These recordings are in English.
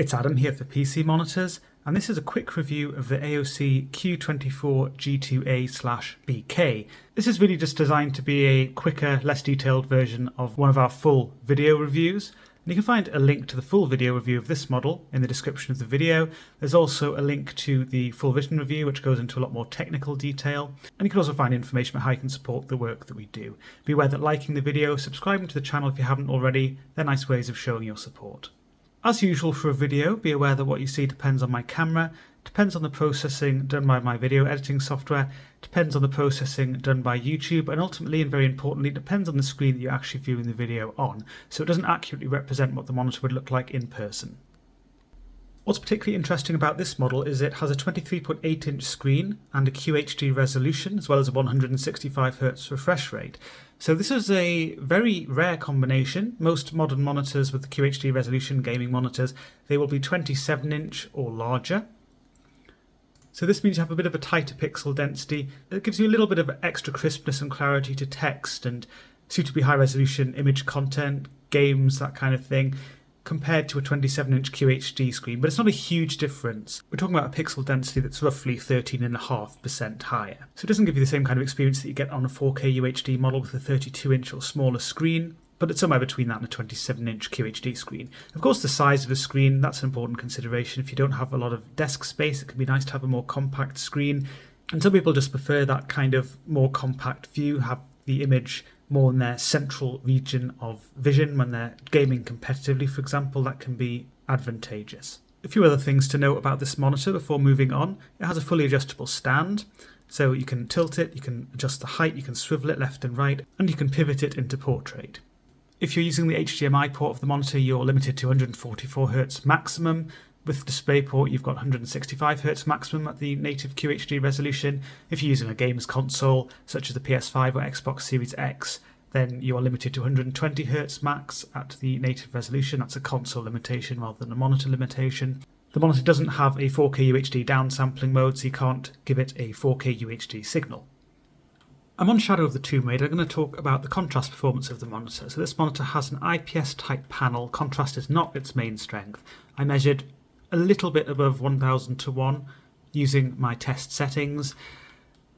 It's Adam here for PC Monitors, and this is a quick review of the AOC Q24G2A/BK. This is really just designed to be a quicker, less detailed version of one of our full video reviews. And you can find a link to the full video review of this model in the description of the video. There's also a link to the full vision review, which goes into a lot more technical detail. And you can also find information about how you can support the work that we do. Be aware that liking the video, subscribing to the channel if you haven't already, they're nice ways of showing your support. As usual for a video, be aware that what you see depends on my camera, depends on the processing done by my video editing software, depends on the processing done by YouTube, and ultimately, and very importantly, depends on the screen that you're actually viewing the video on, so it doesn't accurately represent what the monitor would look like in person. What's particularly interesting about this model is it has a 23.8-inch screen and a QHD resolution, as well as a 165Hz refresh rate. So this is a very rare combination. Most modern monitors with the QHD resolution, gaming monitors, they will be 27-inch or larger. So this means you have a bit of a tighter pixel density. It gives you a little bit of extra crispness and clarity to text and suitably high resolution image content, games, that kind of thing, compared to a 27-inch QHD screen, but it's not a huge difference. We're talking about a pixel density that's roughly 13.5% higher. So it doesn't give you the same kind of experience that you get on a 4K UHD model with a 32-inch or smaller screen, but it's somewhere between that and a 27-inch QHD screen. Of course, the size of the screen, that's an important consideration. If you don't have a lot of desk space, it can be nice to have a more compact screen. And some people just prefer that kind of more compact view, have the image more in their central region of vision when they're gaming competitively, for example. That can be advantageous. A few other things to note about this monitor before moving on. It has a fully adjustable stand, so you can tilt it, you can adjust the height, you can swivel it left and right, and you can pivot it into portrait. If you're using the HDMI port of the monitor, you're limited to 144Hz maximum. With DisplayPort, you've got 165Hz maximum at the native QHD resolution. If you're using a games console, such as the PS5 or Xbox Series X, then you are limited to 120Hz max at the native resolution. That's a console limitation rather than a monitor limitation. The monitor doesn't have a 4K UHD downsampling mode, so you can't give it a 4K UHD signal. I'm on Shadow of the Tomb Raider. I'm going to talk about the contrast performance of the monitor. So this monitor has an IPS type panel. Contrast is not its main strength. I measured a little bit above 1000:1 using my test settings.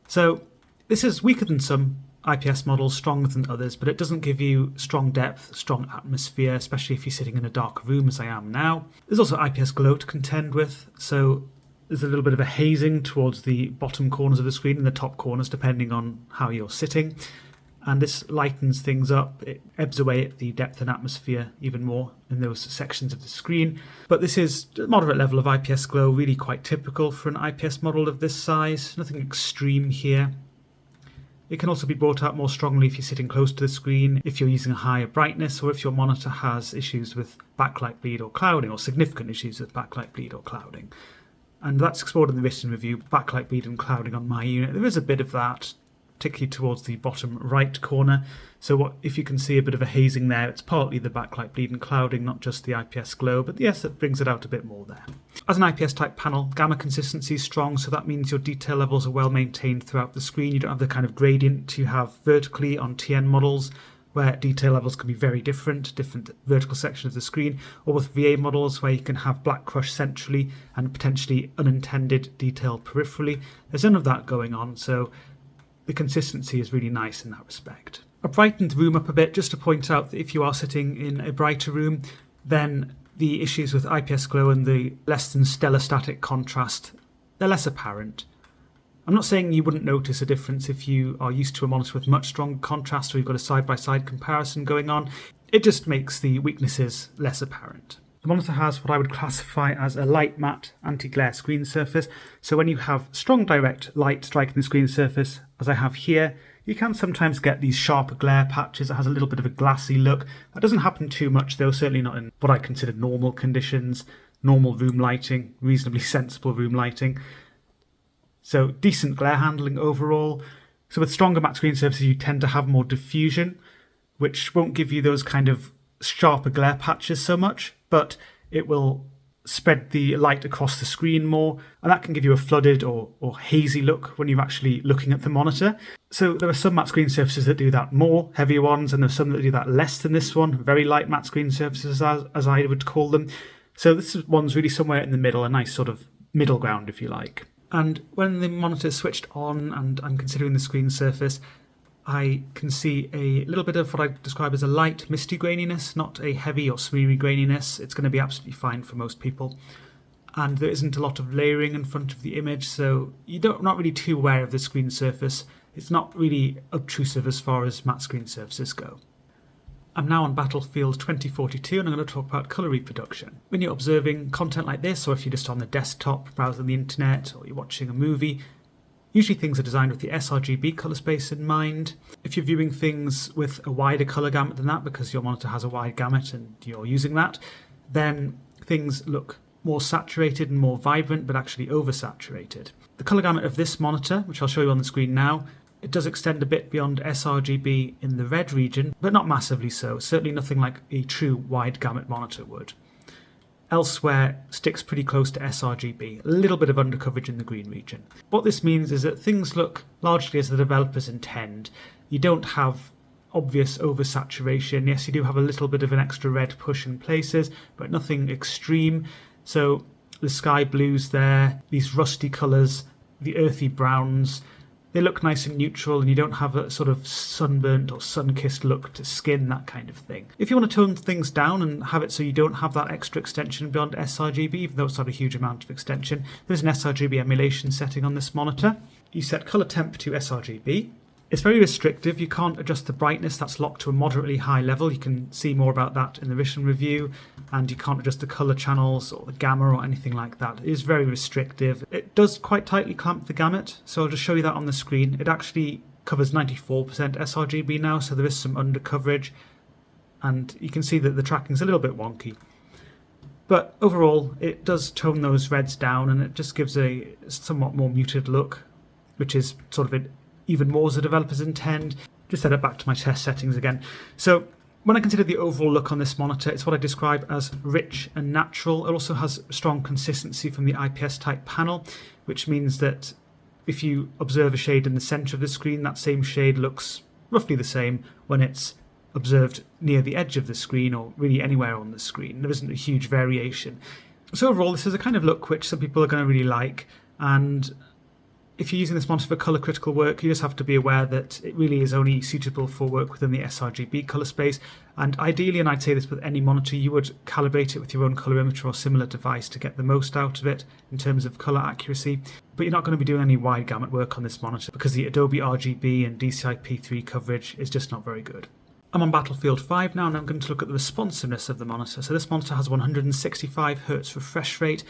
So this is weaker than some IPS models, stronger than others, but it doesn't give you strong depth, strong atmosphere, especially if you're sitting in a dark room as I am now. There's also IPS glow to contend with, so there's a little bit of a hazing towards the bottom corners of the screen and the top corners depending on how you're sitting. And this lightens things up. It ebbs away at the depth and atmosphere even more in those sections of the screen. But this is a moderate level of IPS glow, really quite typical for an IPS model of this size. Nothing extreme here. It can also be brought out more strongly if you're sitting close to the screen, if you're using a higher brightness, or if your monitor has issues with backlight bleed or clouding, or significant issues with backlight bleed or clouding. And that's explored in the written review, backlight bleed and clouding on my unit. There is a bit of that, particularly towards the bottom right corner. So if you can see a bit of a hazing there, it's partly the backlight bleed and clouding, not just the IPS glow, but yes, it brings it out a bit more there. As an IPS type panel, gamma consistency is strong, so that means your detail levels are well maintained throughout the screen. You don't have the kind of gradient you have vertically on TN models, where detail levels can be very different vertical sections of the screen, or with VA models where you can have black crush centrally and potentially unintended detail peripherally. There's none of that going on, so the consistency is really nice in that respect. I've brightened the room up a bit just to point out that if you are sitting in a brighter room, then the issues with IPS glow and the less than stellar static contrast, they're less apparent. I'm not saying you wouldn't notice a difference if you are used to a monitor with much stronger contrast or you've got a side-by-side comparison going on. It just makes the weaknesses less apparent. The monitor has what I would classify as a light matte anti-glare screen surface. So when you have strong direct light striking the screen surface, as I have here, you can sometimes get these sharp glare patches that has a little bit of a glassy look. That doesn't happen too much though, certainly not in what I consider normal conditions, normal room lighting, reasonably sensible room lighting. So decent glare handling overall. So with stronger matte screen surfaces you tend to have more diffusion, which won't give you those kind of sharper glare patches so much, but it will spread the light across the screen more, and that can give you a flooded or hazy look when you're actually looking at the monitor. So there are some matte screen surfaces that do that more, heavier ones, and there's some that do that less than this one, very light matte screen surfaces as I would call them. So this one's really somewhere in the middle, a nice sort of middle ground, if you like. And when the monitor is switched on and I'm considering the screen surface, I can see a little bit of what I describe as a light misty graininess, not a heavy or smeary graininess. It's going to be absolutely fine for most people. And there isn't a lot of layering in front of the image, so you're not really too aware of the screen surface. It's not really obtrusive as far as matte screen surfaces go. I'm now on Battlefield 2042 and I'm going to talk about colour reproduction. When you're observing content like this, or if you're just on the desktop browsing the internet, or you're watching a movie, usually things are designed with the sRGB colour space in mind. If you're viewing things with a wider colour gamut than that, because your monitor has a wide gamut and you're using that, then things look more saturated and more vibrant, but actually oversaturated. The colour gamut of this monitor, which I'll show you on the screen now, it does extend a bit beyond sRGB in the red region, but not massively so, certainly nothing like a true wide gamut monitor would. Elsewhere sticks pretty close to sRGB, a little bit of undercoverage in the green region. What this means is that things look largely as the developers intend. You don't have obvious oversaturation. Yes, you do have a little bit of an extra red push in places, but nothing extreme. So the sky blues there, these rusty colours, the earthy browns, they look nice and neutral, and you don't have a sort of sunburnt or sun-kissed look to skin, that kind of thing. If you want to tone things down and have it so you don't have that extra extension beyond sRGB, even though it's not a huge amount of extension, there's an sRGB emulation setting on this monitor. You set colour temp to sRGB. It's very restrictive. You can't adjust the brightness. That's locked to a moderately high level. You can see more about that in the vision review. And you can't adjust the colour channels or the gamma or anything like that. It is very restrictive. It does quite tightly clamp the gamut, so I'll just show you that on the screen. It actually covers 94% sRGB now, so there is some under coverage. And you can see that the tracking's a little bit wonky. But overall, it does tone those reds down, and it just gives a somewhat more muted look, which is sort of even more as the developers intend. Just set it back to my test settings again. So when I consider the overall look on this monitor, it's what I describe as rich and natural. It also has strong consistency from the IPS type panel, which means that if you observe a shade in the center of the screen, that same shade looks roughly the same when it's observed near the edge of the screen or really anywhere on the screen. There isn't a huge variation. So overall, this is a kind of look which some people are going to really like, and if you're using this monitor for colour critical work, you just have to be aware that it really is only suitable for work within the sRGB colour space. And ideally, and I'd say this with any monitor, you would calibrate it with your own colorimeter or similar device to get the most out of it in terms of colour accuracy. But you're not going to be doing any wide gamut work on this monitor because the Adobe RGB and DCI-P3 coverage is just not very good. I'm on Battlefield 5 now, and I'm going to look at the responsiveness of the monitor. So this monitor has 165 Hz refresh rate.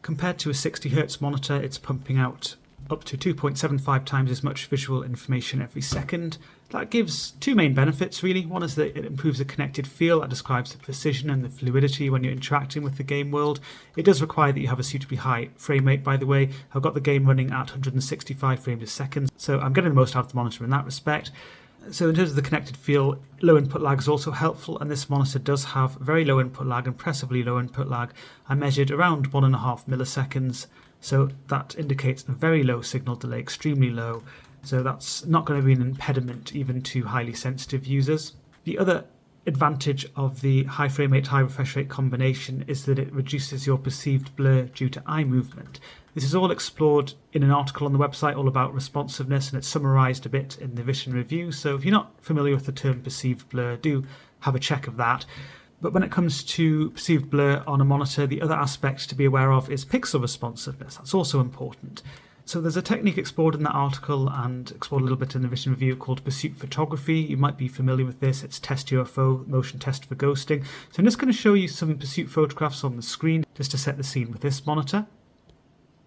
Compared to a 60 Hz monitor, it's pumping out up to 2.75 times as much visual information every second. That gives two main benefits really. One is that it improves the connected feel. That describes the precision and the fluidity when you're interacting with the game world. It does require that you have a suitably high frame rate, by the way. I've got the game running at 165 frames a second, so I'm getting the most out of the monitor in that respect. So in terms of the connected feel, low input lag is also helpful, and this monitor does have very low input lag, impressively low input lag. I measured around 1.5 milliseconds. So that indicates a very low signal delay, extremely low. So that's not going to be an impediment even to highly sensitive users. The other advantage of the high frame rate, high refresh rate combination is that it reduces your perceived blur due to eye movement. This is all explored in an article on the website all about responsiveness, and it's summarised a bit in the vision review. So if you're not familiar with the term perceived blur, do have a check of that. But when it comes to perceived blur on a monitor, the other aspect to be aware of is pixel responsiveness. That's also important. So there's a technique explored in that article and explored a little bit in the vision review called pursuit photography. You might be familiar with this. It's test UFO, motion test for ghosting. So I'm just going to show you some pursuit photographs on the screen just to set the scene with this monitor.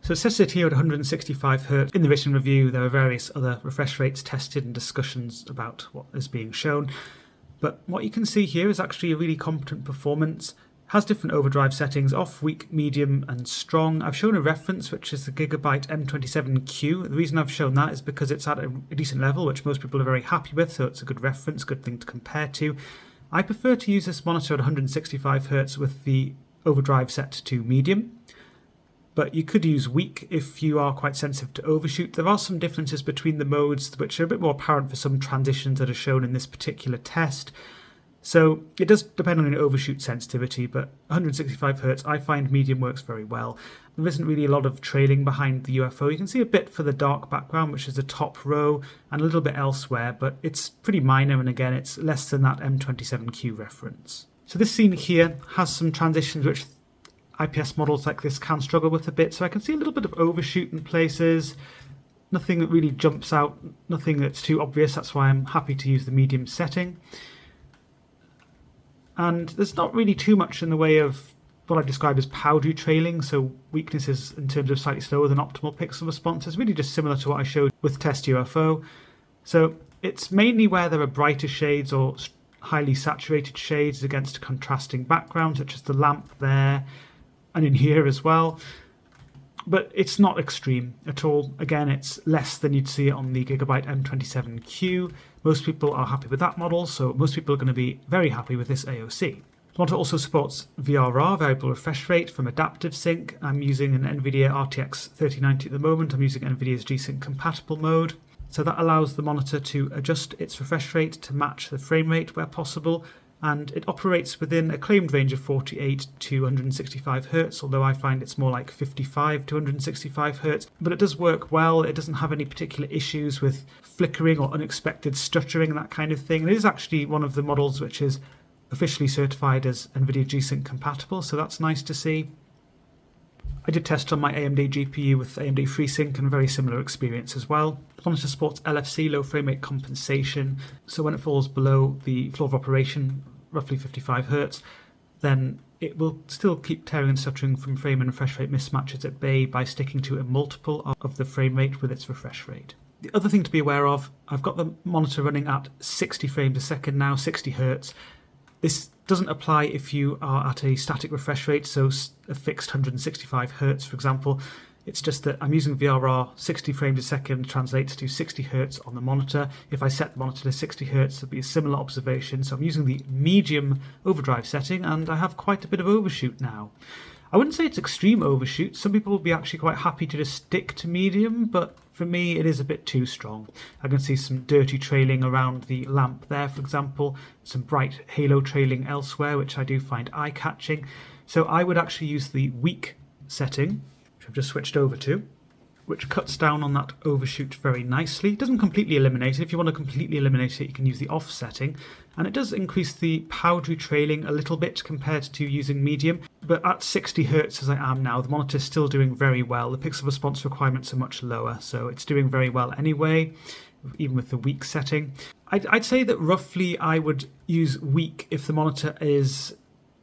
So it says it here at 165 Hz. In the vision review, there are various other refresh rates tested and discussions about what is being shown. But what you can see here is actually a really competent performance. Has different overdrive settings, off, weak, medium and strong. I've shown a reference which is the Gigabyte M27Q. The reason I've shown that is because it's at a decent level, which most people are very happy with, so it's a good reference, good thing to compare to. I prefer to use this monitor at 165 Hz with the overdrive set to medium. But you could use weak if you are quite sensitive to overshoot. There are some differences between the modes which are a bit more apparent for some transitions that are shown in this particular test. So it does depend on your overshoot sensitivity, but 165 Hz I find medium works very well. There isn't really a lot of trailing behind the UFO. You can see a bit for the dark background, which is the top row, and a little bit elsewhere, but it's pretty minor, and again, it's less than that M27Q reference. So this scene here has some transitions which IPS models like this can struggle with a bit, so I can see a little bit of overshoot in places. Nothing that really jumps out, nothing that's too obvious. That's why I'm happy to use the medium setting. And there's not really too much in the way of what I've described as powdery trailing, so weaknesses in terms of slightly slower than optimal pixel response is really just similar to what I showed with Test UFO. So it's mainly where there are brighter shades or highly saturated shades against a contrasting background, such as the lamp there and in here as well. But it's not extreme at all. Again, it's less than you'd see on the Gigabyte M27Q. Most people are happy with that model, so most people are going to be very happy with this AOC. The monitor also supports VRR, variable refresh rate, from adaptive sync. I'm using an NVIDIA RTX 3090 at the moment. I'm using NVIDIA's G-Sync compatible mode. So that allows the monitor to adjust its refresh rate to match the frame rate where possible, and it operates within a claimed range of 48 to 165 Hz, although I find it's more like 55 to 165 Hz. But it does work well. It doesn't have any particular issues with flickering or unexpected stuttering and that kind of thing. It is actually one of the models which is officially certified as NVIDIA G-Sync compatible, so that's nice to see. I did test on my AMD GPU with AMD FreeSync and a very similar experience as well. The monitor supports LFC, low frame rate compensation, so when it falls below the floor of operation, roughly 55 Hz, then it will still keep tearing and stuttering from frame and refresh rate mismatches at bay by sticking to a multiple of the frame rate with its refresh rate. The other thing to be aware of, I've got the monitor running at 60 frames a second now, 60 Hz. This doesn't apply if you are at a static refresh rate, so a fixed 165 Hz, for example. It's just that I'm using VRR, 60 frames a second translates to 60 Hz on the monitor. If I set the monitor to 60 Hz, it'll be a similar observation. So I'm using the medium overdrive setting, and I have quite a bit of overshoot now. I wouldn't say it's extreme overshoot. Some people will be actually quite happy to just stick to medium, but for me, it is a bit too strong. I can see some dirty trailing around the lamp there, for example, some bright halo trailing elsewhere, which I do find eye-catching. So I would actually use the weak setting, which I've just switched over to, which cuts down on that overshoot very nicely. It doesn't completely eliminate it. If you want to completely eliminate it, you can use the off setting. And it does increase the powdery trailing a little bit compared to using medium. But at 60 Hz as I am now, the monitor is still doing very well. The pixel response requirements are much lower, so it's doing very well anyway, even with the weak setting. I'd say that roughly I would use weak if the monitor is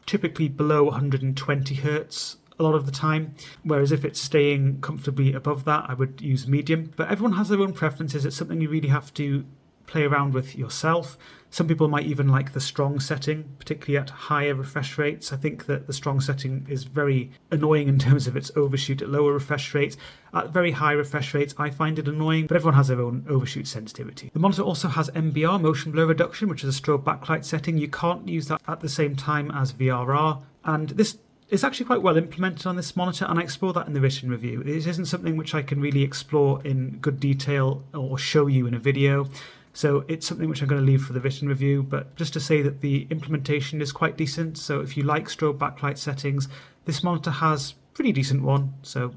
typically below 120 Hz a lot of the time, whereas if it's staying comfortably above that, I would use medium. But everyone has their own preferences. It's something you really have to play around with yourself. Some people might even like the strong setting, particularly at higher refresh rates. I think that the strong setting is very annoying in terms of its overshoot at lower refresh rates. At very high refresh rates, I find it annoying, but everyone has their own overshoot sensitivity. The monitor also has MBR, motion blur reduction, which is a strobe backlight setting. You can't use that at the same time as VRR, and this is actually quite well implemented on this monitor, and I explore that in the written review. It isn't something which I can really explore in good detail or show you in a video, so it's something which I'm going to leave for the written review, but just to say that the implementation is quite decent. So if you like strobe backlight settings, this monitor has a pretty decent one, so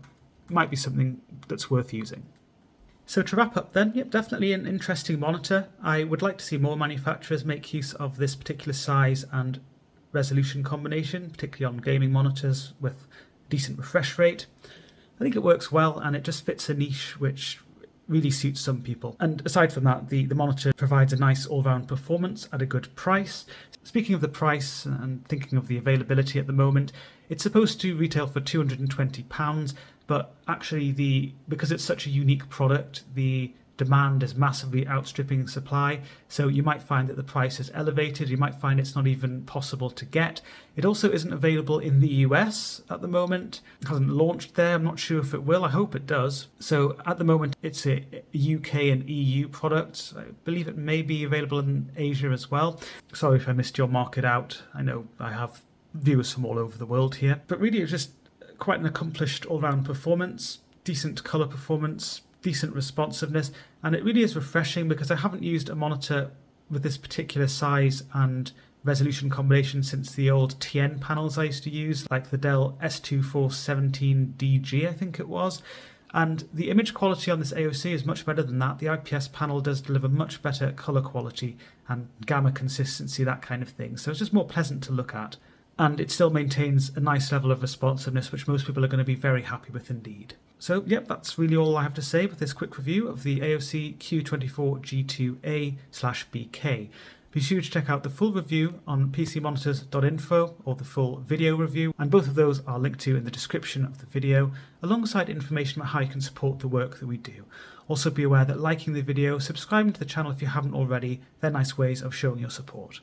it might be something that's worth using. So to wrap up then, yep, definitely an interesting monitor. I would like to see more manufacturers make use of this particular size and resolution combination, particularly on gaming monitors with decent refresh rate. I think it works well, and it just fits a niche which really suits some people. And aside from that, the monitor provides a nice all-round performance at a good price. Speaking of the price and thinking of the availability at the moment, it's supposed to retail for £220, but actually because it's such a unique product, the demand is massively outstripping supply, so you might find that the price is elevated. You might find it's not even possible to get. It also isn't available in the US at the moment. It hasn't launched there. I'm not sure if it will. I hope it does. So at the moment it's a UK and EU product. I believe it may be available in Asia as well. Sorry if I missed your market out. I know I have viewers from all over the world here, but really it's just quite an accomplished all-round performance, decent color performance, decent responsiveness, and it really is refreshing because I haven't used a monitor with this particular size and resolution combinations since the old TN panels I used to use, like the Dell S2417DG, I think it was. And the image quality on this AOC is much better than that. The IPS panel does deliver much better colour quality and gamma consistency, that kind of thing. So it's just more pleasant to look at. And it still maintains a nice level of responsiveness, which most people are going to be very happy with indeed. So, yep, that's really all I have to say with this quick review of the AOC Q24G2A/BK. Be sure to check out the full review on pcmonitors.info or the full video review, and both of those are linked to in the description of the video, alongside information about how you can support the work that we do. Also be aware that liking the video, subscribing to the channel if you haven't already, they're nice ways of showing your support.